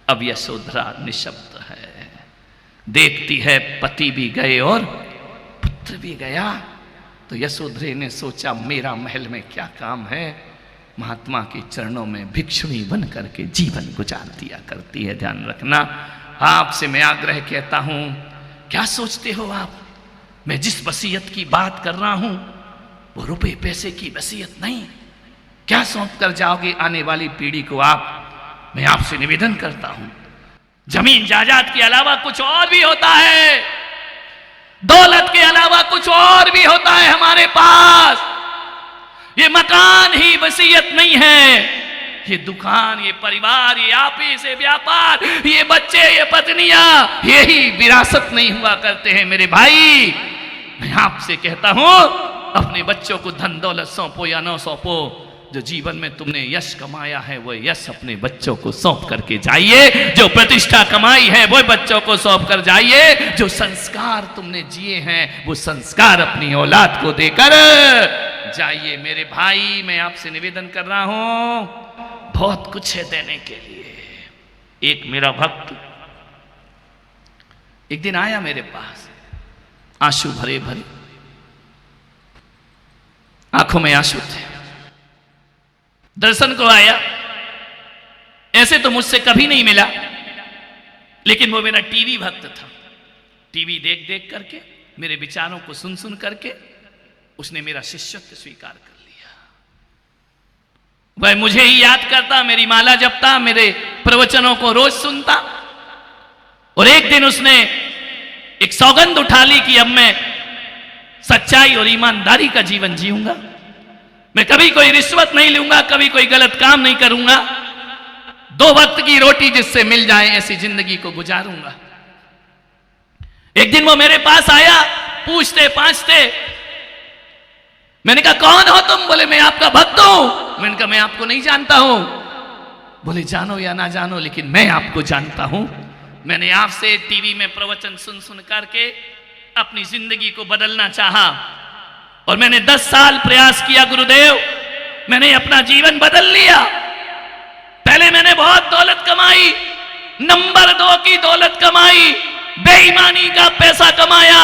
अब यशोधरा निशब्द है, देखती है पति भी गए और पुत्र भी गया। तो यशोधरे ने सोचा मेरा महल में क्या काम है, महात्मा के चरणों में भिक्षुणी बन करके जीवन गुजार दिया करती है। ध्यान रखना, आपसे मैं आग्रह कहता हूं, क्या सोचते हो आप, मैं जिस वसीयत की बात कर रहा हूं वो रुपए पैसे की वसीयत नहीं। क्या सौंप कर जाओगे आने वाली पीढ़ी को आप? मैं आपसे निवेदन करता हूं, जमीन जायदाद के अलावा कुछ और भी होता है, दौलत के अलावा कुछ और भी होता है हमारे पास। ये मकान ही वसीयत नहीं है, ये दुकान, ये परिवार, ये ऑफिस, ये व्यापार, ये बच्चे, ये पत्नियां, यही विरासत नहीं हुआ करते हैं मेरे भाई। मैं आपसे कहता हूं, अपने बच्चों को धन दौलत सौंपो या न सौंपो, जो जीवन में तुमने यश कमाया है वो यश अपने बच्चों को सौंप करके जाइए, जो प्रतिष्ठा कमाई है वो बच्चों को सौंप कर जाइए, जो संस्कार तुमने जिए हैं वो संस्कार अपनी औलाद को देकर जाइए। मेरे भाई, मैं आपसे निवेदन कर रहा हूं, बहुत कुछ है देने के लिए। एक मेरा भक्त एक दिन आया मेरे पास, आंसू भरे भरे, आंखों में आंसू थे, दर्शन को आया। ऐसे तो मुझसे कभी नहीं मिला, लेकिन वो मेरा टीवी भक्त था। टीवी देख देख करके, मेरे विचारों को सुन सुन करके उसने मेरा शिष्यत्व स्वीकार कर लिया। वह मुझे ही याद करता, मेरी माला जपता, मेरे प्रवचनों को रोज सुनता। और एक दिन उसने एक सौगंध उठा ली कि अब मैं सच्चाई और ईमानदारी का जीवन जीऊंगा, मैं कभी कोई रिश्वत नहीं लूंगा, कभी कोई गलत काम नहीं करूंगा, 2 वक्त की रोटी जिससे मिल जाए ऐसी जिंदगी को गुजारूंगा। एक दिन वो मेरे पास आया, पूछते पाछते, मैंने कहा कौन हो तुम? बोले मैं आपका भक्त हूं। मैंने कहा मैं आपको नहीं जानता हूं। बोले जानो या ना जानो, लेकिन मैं आपको जानता हूं। मैंने आपसे टीवी में प्रवचन सुन सुन करके अपनी जिंदगी को बदलना चाहा, और मैंने 10 साल प्रयास किया गुरुदेव, मैंने अपना जीवन बदल लिया। पहले मैंने बहुत दौलत कमाई, नंबर 2 की दौलत कमाई, बेईमानी का पैसा कमाया,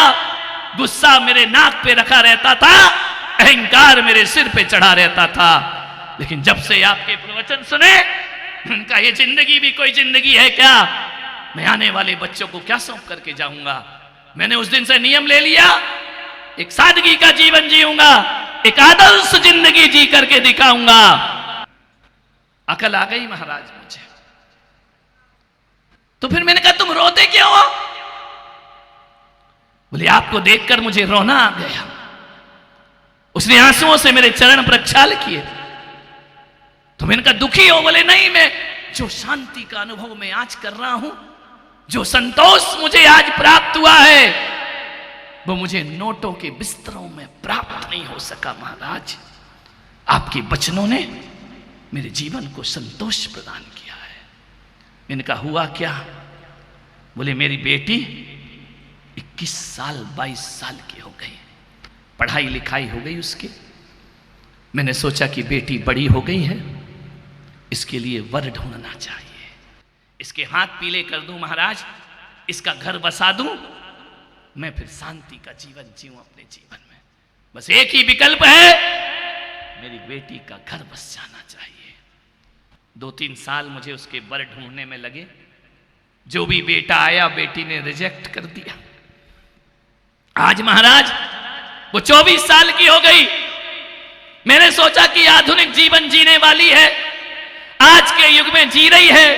गुस्सा मेरे नाक पे रखा रहता था, अहंकार मेरे सिर पे चढ़ा रहता था। लेकिन जब से आपके प्रवचन सुने, उनका ये जिंदगी भी कोई जिंदगी है क्या? मैं आने वाले बच्चों को क्या सौंप करके जाऊंगा? मैंने उस दिन से नियम ले लिया, एक सादगी का जीवन जीऊंगा, एक आदर्श जिंदगी जी करके दिखाऊंगा। अकल आ गई महाराज मुझे। तो फिर मैंने कहा तुम रोते क्यों हो? बोले आपको देखकर मुझे रोना आ गया। उसने आंसुओं से मेरे चरण प्रक्षाल किए। तो मैंने कहा दुखी हो? बोले नहीं, मैं जो शांति का अनुभव मैं आज कर रहा हूं, जो संतोष मुझे आज प्राप्त हुआ है, वो मुझे नोटों के बिस्तरों में प्राप्त नहीं हो सका महाराज। आपके वचनों ने मेरे जीवन को संतोष प्रदान किया है। मैंने कहा हुआ क्या? बोले मेरी बेटी 21 साल 22 साल की हो गई, पढ़ाई लिखाई हो गई उसकी। मैंने सोचा कि बेटी बड़ी हो गई है, इसके लिए वर ढूंढना चाहिए, इसके हाथ पीले कर दूं महाराज, इसका घर बसा दूं, मैं फिर शांति का जीवन जीऊं अपने जीवन में। बस एक ही विकल्प है, मेरी बेटी का घर बस जाना चाहिए। 2-3 साल मुझे उसके वर ढूंढने में लगे। जो भी बेटा आया बेटी ने रिजेक्ट कर दिया। आज महाराज वो 24 साल की हो गई। मैंने सोचा कि आधुनिक जीवन जीने वाली है, आज के युग में जी रही है।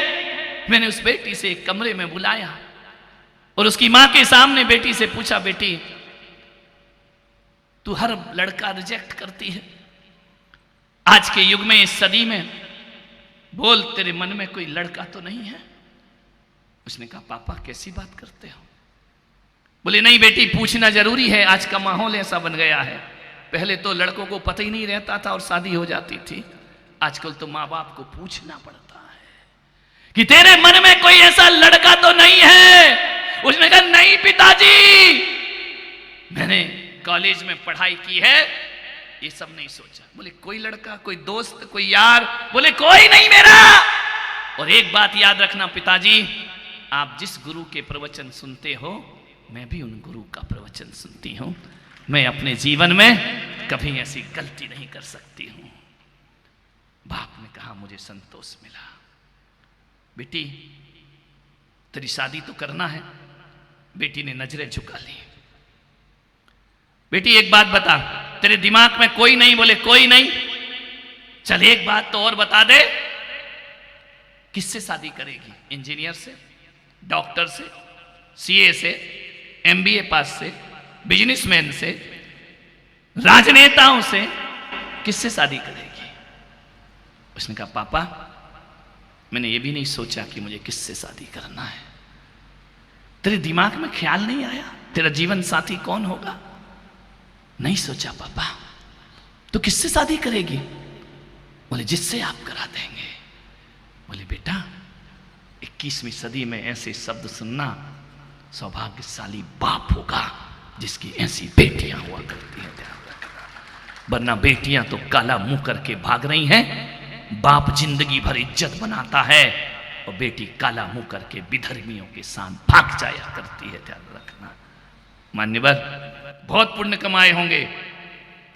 मैंने उस बेटी से एक कमरे में बुलाया और उसकी मां के सामने बेटी से पूछा, बेटी तू हर लड़का रिजेक्ट करती है, आज के युग में इस सदी में, बोल तेरे मन में कोई लड़का तो नहीं है? उसने कहा पापा कैसी बात करते हो? बोले नहीं बेटी, पूछना जरूरी है, आज का माहौल ऐसा बन गया है। पहले तो लड़कों को पता ही नहीं रहता था और शादी हो जाती थी, आजकल तो माँ बाप को पूछना पड़ता है कि तेरे मन में कोई ऐसा लड़का तो नहीं है? उसने कहा नहीं पिताजी, मैंने कॉलेज में पढ़ाई की है, ये सब नहीं सोचा। बोले कोई लड़का, कोई दोस्त, कोई यार? बोले कोई नहीं मेरा। और एक बात याद रखना पिताजी, आप जिस गुरु के प्रवचन सुनते हो मैं भी उन गुरु का प्रवचन सुनती हूं। मैं अपने जीवन में कभी ऐसी गलती नहीं कर सकती हूं। बाप ने कहा मुझे संतोष मिला। बेटी तेरी शादी तो करना है। बेटी ने नजरें झुका ली। बेटी एक बात बता, तेरे दिमाग में कोई नहीं? बोले कोई नहीं। चल एक बात तो और बता दे, किससे शादी करेगी? इंजीनियर से, डॉक्टर से, सीए से, एमबीए पास से, बिजनेसमैन से, राजनेताओं से, किससे शादी करेगी? उसने कहा पापा मैंने ये भी नहीं सोचा कि मुझे किससे शादी करना है। तेरे दिमाग में ख्याल नहीं आया तेरा जीवन साथी कौन होगा? नहीं सोचा पापा। तो किससे शादी करेगी? बोले जिससे आप करा देंगे। बोले बेटा 21वीं सदी में ऐसे शब्द सुनना सौभाग्यशाली बाप होगा जिसकी ऐसी बेटियां हुआ करती हैं। वरना बेटियां तो काला मुंह करके भाग रही हैं। बाप जिंदगी भर इज्जत बनाता है और बेटी काला मुंह करके विधर्मियों के साथ भाग जाया करती है। ध्यान रखना। मान्यवर बहुत पुण्य कमाए होंगे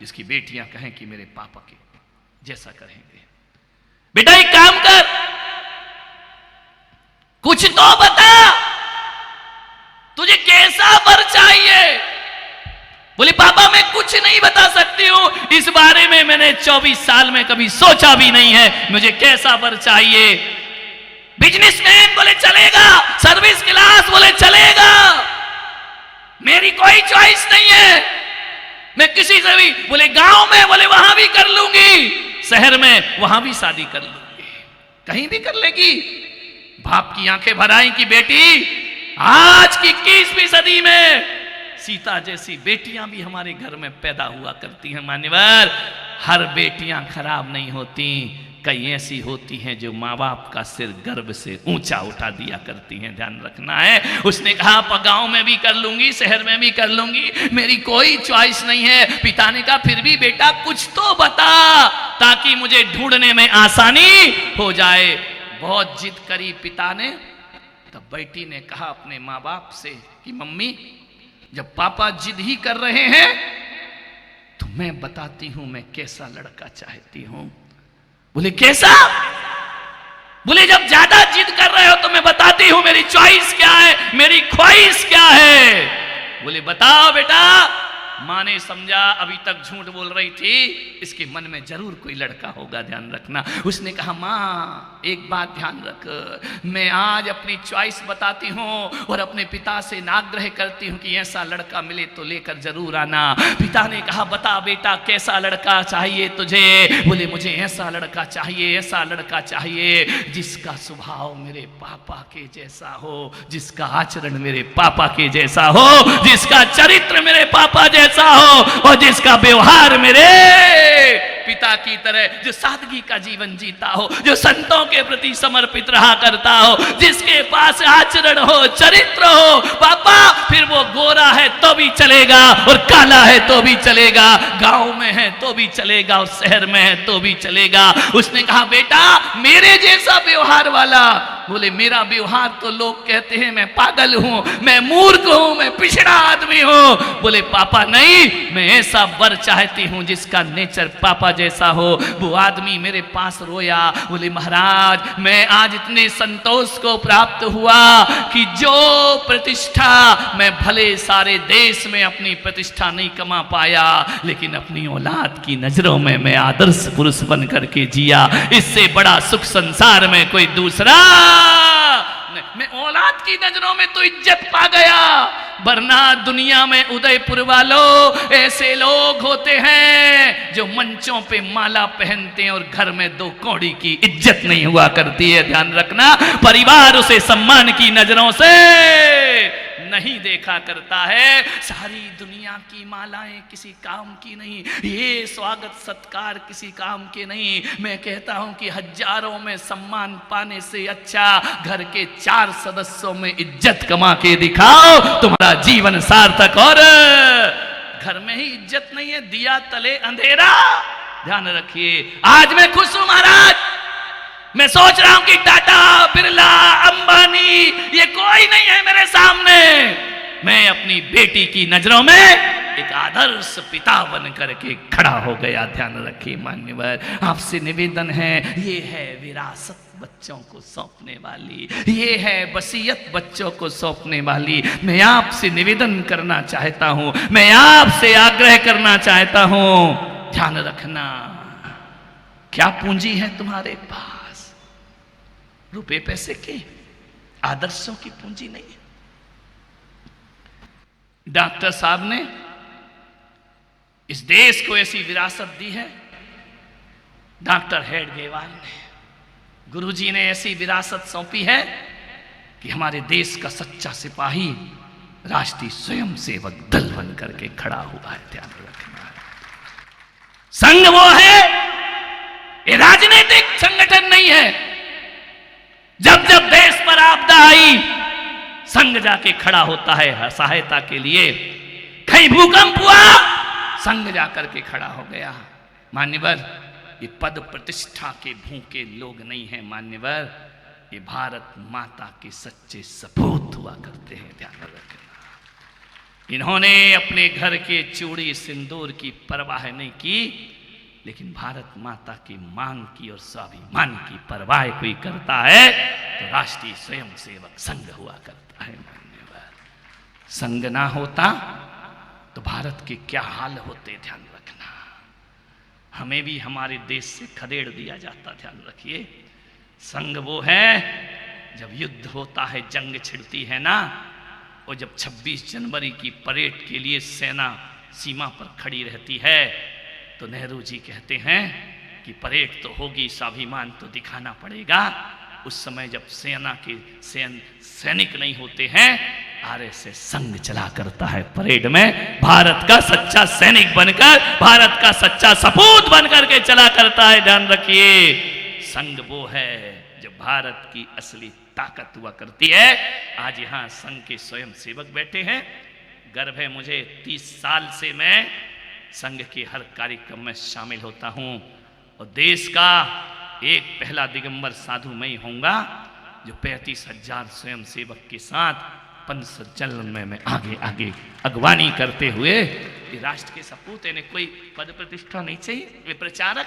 जिसकी बेटियां कहें कि मेरे पापा के जैसा करेंगे। बेटा एक काम कर, कुछ तो बता, तुझे कैसा वर चाहिए? बोले पापा मैं कुछ नहीं बता सकती हूं, इस बारे में मैंने 24 साल में कभी सोचा भी नहीं है, मुझे कैसा वर चाहिए। बिजनेसमैन? बोले चलेगा। Service class? बोले चलेगा। मेरी कोई चॉइस नहीं है, मैं किसी से भी। बोले गांव में? बोले वहां भी कर लूंगी। शहर में? वहां भी शादी कर लूंगी। कहीं भी कर लेगी। बाप की आंखें भर आई कि बेटी आज की 21वीं सदी में सीता जैसी बेटियां भी हमारे घर में पैदा हुआ करती हैं। मान्यवर हर बेटियां खराब नहीं होती, कई ऐसी होती हैं जो माँ बाप का सिर गर्व से ऊंचा उठा दिया करती हैं। ध्यान रखना है। उसने कहा गांव में भी कर लूंगी, शहर में भी कर लूंगी, मेरी कोई चॉइस नहीं है। पिता ने कहा फिर भी बेटा कुछ तो बता ताकि मुझे ढूंढने में आसानी हो जाए। बहुत जिद करी पिता ने। तब बेटी ने कहा अपने माँ बाप से कि मम्मी जब पापा जिद ही कर रहे हैं तो मैं बताती हूं मैं कैसा लड़का चाहती हूं। बोले कैसा? बोले जब ज्यादा जिद कर रहे हो तो मैं बताती हूं मेरी चॉइस क्या है, मेरी ख्वाहिश क्या है। बोले बताओ बेटा। मां ने समझा अभी तक झूठ बोल रही थी, इसके मन में जरूर कोई लड़का होगा। ध्यान रखना। उसने कहा मां एक बात ध्यान रख, मैं आज अपनी चॉइस बताती हूं और अपने पिता से नाग्रह करती हूं कि ऐसा लड़का मिले तो लेकर जरूर आना। पिता ने कहा बता बेटा कैसा लड़का चाहिए तुझे? बोले मुझे ऐसा लड़का चाहिए, ऐसा लड़का चाहिए जिसका स्वभाव मेरे पापा के जैसा हो, जिसका आचरण मेरे पापा के जैसा हो, जिसका चरित्र मेरे पापा जैसा हो और जिसका व्यवहार मेरे पिता की तरह, जो सादगी का जीवन जीता हो, जो संतों के प्रति समर्पित रहा करता हो, जिसके पास आचरण हो, चरित्र हो। पापा फिर वो गोरा है तो भी चलेगा और काला है तो भी चलेगा, गांव में है तो भी चलेगा और शहर में है तो भी चलेगा। उसने कहा बेटा मेरे जैसा व्यवहार वाला। बोले मेरा व्यवहार तो लोग कहते हैं मैं पागल हूं, मैं मूर्ख हूं, मैं पिछड़ा आदमी हूं। बोले पापा नहीं, मैं ऐसा वर चाहती हूं जिसका नेचर पापा जैसा हो। वो आदमी मेरे पास रोया। बोले महाराज मैं आज इतने संतोष को प्राप्त हुआ कि जो प्रतिष्ठा मैं भले सारे देश में अपनी प्रतिष्ठा नहीं कमा पाया, लेकिन अपनी औलाद की नजरों में मैं आदर्श पुरुष बन करके जिया। इससे बड़ा सुख संसार में कोई दूसरा। मैं औलाद की नजरों में तो इज्जत पा गया, वरना दुनिया में उदयपुर वालों ऐसे लोग होते हैं जो मंचों पे माला पहनते हैं और घर में 2 कौड़ी की इज्जत नहीं हुआ करती है। ध्यान रखना। परिवार उसे सम्मान की नजरों से नहीं देखा करता है। सारी दुनिया की मालाएं किसी काम की नहीं, ये स्वागत सत्कार किसी काम के नहीं। मैं कहता हूं कि हजारों में सम्मान पाने से अच्छा घर के 4 सदस्यों में इज्जत कमा के दिखाओ, तुम्हारा जीवन सार्थक। और घर में ही इज्जत नहीं है, दिया तले अंधेरा। ध्यान रखिए। आज मैं खुश हूं महाराज, मैं सोच रहा हूं कि टाटा, बिरला, अंबानी ये कोई नहीं है मेरे सामने। मैं अपनी बेटी की नजरों में एक आदर्श पिता बन करके खड़ा हो गया। ध्यान रखिए मान्यवर, आपसे निवेदन है, ये है विरासत बच्चों को सौंपने वाली, ये है वसीयत बच्चों को सौंपने वाली। मैं आपसे निवेदन करना चाहता हूं, मैं आपसे आग्रह करना चाहता हूं, ध्यान रखना, क्या पूंजी है तुम्हारे पास? रुपए पैसे की, आदर्शों की पूंजी नहीं है। डॉक्टर साहब ने इस देश को ऐसी विरासत दी है, डॉक्टर हेडगेवार ने, गुरुजी ने ऐसी विरासत सौंपी है कि हमारे देश का सच्चा सिपाही राष्ट्रीय स्वयंसेवक दल बन करके खड़ा हुआ है। ध्यान रखना, संघ वो है, ये राजनीतिक संगठन नहीं है। जब जब देश पर आपदा आई, संघ जाके खड़ा होता है सहायता के लिए। कहीं भूकंप हुआ, संघ जाकर के खड़ा हो गया। मान्यवर, ये पद प्रतिष्ठा के भूखे लोग नहीं हैं मान्यवर, ये भारत माता के सच्चे सपूत हुआ करते हैं। ध्यान रखना, इन्होंने अपने घर के चूड़ी सिंदूर की परवाह नहीं की, लेकिन भारत माता की मांग की और स्वाभिमान की परवाह कोई करता है तो राष्ट्रीय स्वयंसेवक संघ हुआ करता है। मान्यवर, संघ ना होता तो भारत के क्या हाल होते, ध्यान रखना। हमें भी हमारे देश से खदेड़ दिया जाता। ध्यान रखिए, संघ वो है, जब युद्ध होता है, जंग छिड़ती है ना, और जब 26 जनवरी की परेड के लिए सेना सीमा पर खड़ी रहती है, तो नेहरू जी कहते हैं कि परेड तो होगी, स्वाभिमान तो दिखाना पड़ेगा। उस समय जब सेना के सैनिक नहीं होते हैं, आरएसएस संघ चला करता है परेड में, भारत का सच्चा सैनिक बनकर, भारत का सच्चा सपूत बनकर के चला करता है। ध्यान रखिए, संघ वो है जो भारत की असली ताकत हुआ करती है। आज यहाँ संघ के स्वयं सेवक बैठे हैं, गर्व है मुझे, 30 साल से मैं संघ के हर कार्यक्रम में शामिल होता हूँ, और देश का एक पहला दिगंबर साधु मैं ही होऊंगा जो 35,000 स्वयं सेवक के साथ पंचचलन में मैं आगे आगे अगवानी करते हुए, ये राष्ट्र के सपूत, इन्हें कोई पद प्रतिष्ठा नहीं चाहिए। वे प्रचारक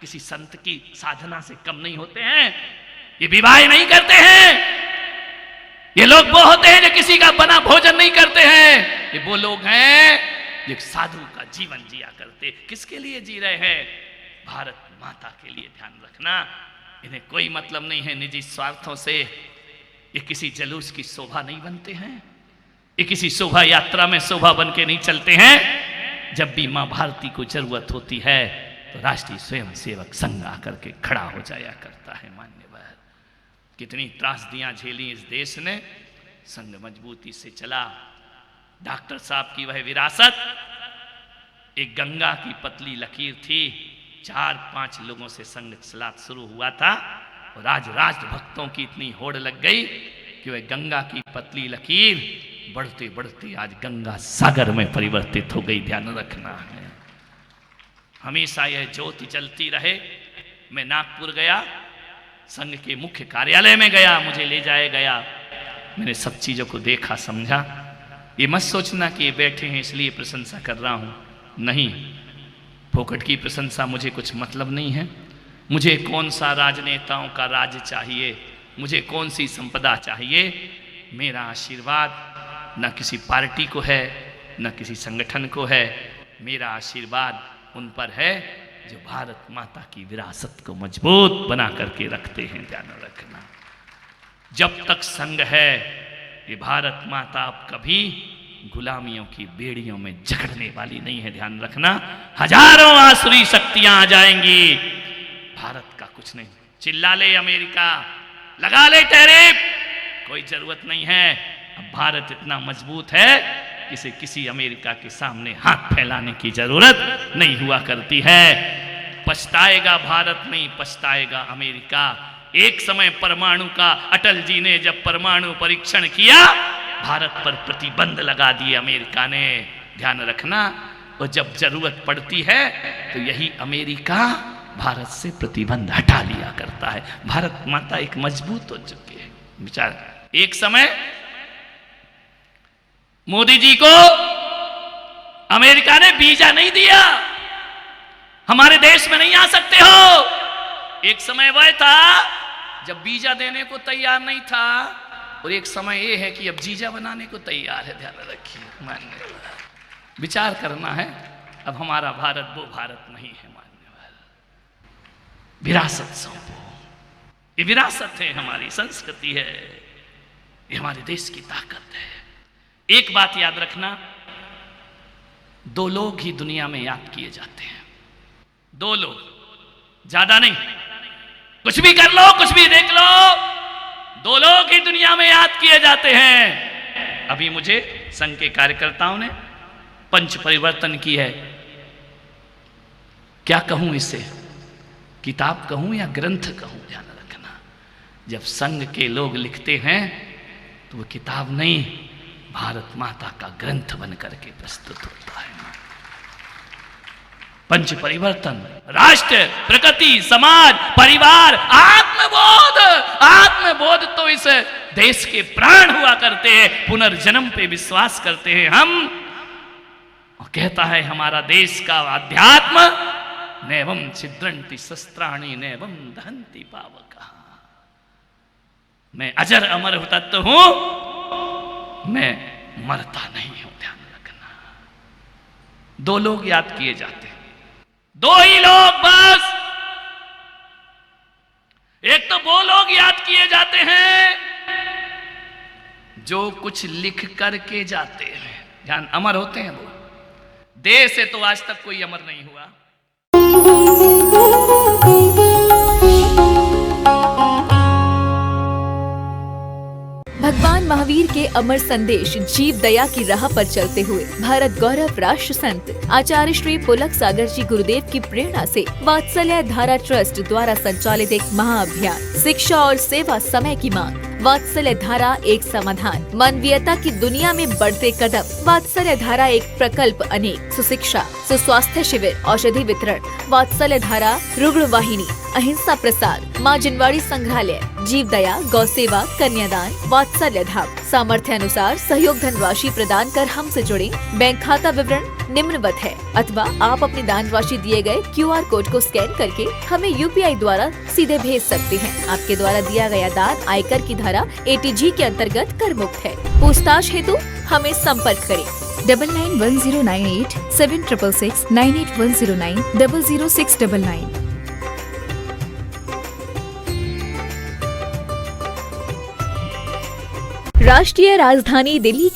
किसी संत की साधना से कम नहीं होते हैं, ये विवाह नहीं करते हैं, ये लोग वो होते हैं जो किसी का बना भोजन नहीं करते हैं। ये वो लोग हैं जो साधु का जीवन जिया करते। किसके लिए जी रहे हैं? भारत माता के लिए। ध्यान रखना, इन्हें कोई मतलब नहीं है निजी स्वार्थों से। ये किसी जलूस की शोभा नहीं बनते हैं, ये किसी शोभा यात्रा में शोभा बन के नहीं चलते हैं। जब भी मां भारती को जरूरत होती है तो राष्ट्रीय स्वयंसेवक संघ आकर के खड़ा हो जाया करता है। मान्यवर, कितनी त्रासदियां झेली इस देश ने, संघ मजबूती से चला। डॉक्टर साहब की वह विरासत एक गंगा की पतली लकीर थी, 4-5 लोगों से संघ चला शुरू हुआ था, और आज राजभक्तों की इतनी होड़ लग गई कि वह गंगा की पतली लकीर बढ़ते बढ़ते आज गंगा सागर में परिवर्तित हो गई। ध्यान रखना है, हमेशा यह ज्योति जलती रहे। मैं नागपुर गया, संघ के मुख्य कार्यालय में गया, मुझे ले जाया गया, मैंने सब चीजों को देखा, समझा। ये मत सोचना कि ये बैठे हैं इसलिए प्रशंसा कर रहा हूं, नहीं, फोकट की प्रशंसा मुझे कुछ मतलब नहीं है। मुझे कौन सा राजनेताओं का राज चाहिए, मुझे कौन सी संपदा चाहिए। मेरा आशीर्वाद न किसी पार्टी को है, न किसी संगठन को है, मेरा आशीर्वाद उन पर है जो भारत माता की विरासत को मजबूत बना करके रखते हैं। ध्यान रखना, जब तक संघ है, ये भारत माता अब कभी गुलामियों की बेड़ियों में जकड़ने वाली नहीं है। ध्यान रखना, हजारों आसुरी शक्तियां आ जाएंगी, भारत का कुछ नहीं। चिल्ला ले अमेरिका, लगा ले टैरिफ, कोई जरूरत नहीं है। अब भारत इतना मजबूत है किसी किसी अमेरिका के सामने हाथ फैलाने की जरूरत नहीं हुआ करती है। पछताएगा भारत नहीं, पछताएगा अमेरिका। एक समय परमाणु का, अटल जी ने जब परमाणु परीक्षण किया, भारत पर प्रतिबंध लगा दिए अमेरिका ने। ध्यान रखना, और जब जरूरत पड़ती है तो यही अमेरिका भारत से प्रतिबंध हटा लिया करता है। भारत माता एक मजबूत हो चुकी है। विचार, एक समय मोदी जी को अमेरिका ने वीजा नहीं दिया, हमारे देश में नहीं आ सकते हो। एक समय वह था जब वीजा देने को तैयार नहीं था, और एक समय ये है कि अब जीजा बनाने को तैयार है। ध्यान रखिए, मानने वाला विचार करना है। अब हमारा भारत वो भारत नहीं है। मानने वाला विरासत सौंपो, ये विरासत है, हमारी संस्कृति है, ये हमारे देश की ताकत है। एक बात याद रखना, दो लोग ही दुनिया में याद किए जाते हैं, दो लोग, ज्यादा नहीं। कुछ भी कर लो, कुछ भी देख लो, दो लोग ही दुनिया में याद किए जाते हैं। अभी मुझे संघ के कार्यकर्ताओं ने पंच परिवर्तन की है। क्या कहूं इसे, किताब कहूं या ग्रंथ कहूं? ध्यान रखना, जब संघ के लोग लिखते हैं तो वो किताब नहीं, भारत माता का ग्रंथ बन करके प्रस्तुत होता है। पंच परिवर्तन, राष्ट्र, प्रकृति, समाज, परिवार, आत्मबोध। आत्मबोध तो इस देश के प्राण हुआ करते हैं। पुनर्जन्म पे विश्वास करते हैं हम। और कहता है हमारा देश का अध्यात्म, नैवं छिद्रंति शस्त्राणि नैवं दहन्ति पावका। मैं अजर अमर तत्व हूं, मैं मरता नहीं हूं। ध्यान रखना, दो लोग याद किए जाते हैं, दो ही लोग बस। एक तो वो लोग याद किए जाते हैं जो कुछ लिख करके जाते हैं। ध्यान, अमर होते हैं वो। देह से तो आज तक कोई अमर नहीं हुआ। भगवान महावीर के अमर संदेश जीव दया की राह पर चलते हुए भारत गौरव राष्ट्र संत आचार्य श्री पुलक सागर जी गुरुदेव की प्रेरणा से वात्सल्य धारा ट्रस्ट द्वारा संचालित एक महाअभियान, शिक्षा और सेवा समय की मांग। वात्सल्य धारा एक समाधान, मानवीयता की दुनिया में बढ़ते कदम। वात्सल्य धारा एक प्रकल्प अनेक, सुशिक्षा, सुस्वास्थ्य शिविर, औषधि वितरण। वात्सल्य धारा रुग्ण वाहिनी, अहिंसा प्रसाद, माँ जिनवाड़ी संग्रहालय, जीव दया, गौ सेवा, कन्यादान, वात्सल्य धाम। सामर्थ्य अनुसार सहयोग धनराशि प्रदान कर हमसे जुड़े। बैंक खाता विवरण निम्नवत है, अथवा आप अपनी दान राशि दिए गए QR कोड को स्कैन करके हमें UPI द्वारा सीधे भेज सकते हैं। आपके द्वारा दिया गया दान आयकर की धारा ATG के अंतर्गत कर मुक्त है। पूछताछ हेतु हमें संपर्क करें 991098 7666 98109 00699। राष्ट्रीय राजधानी दिल्ली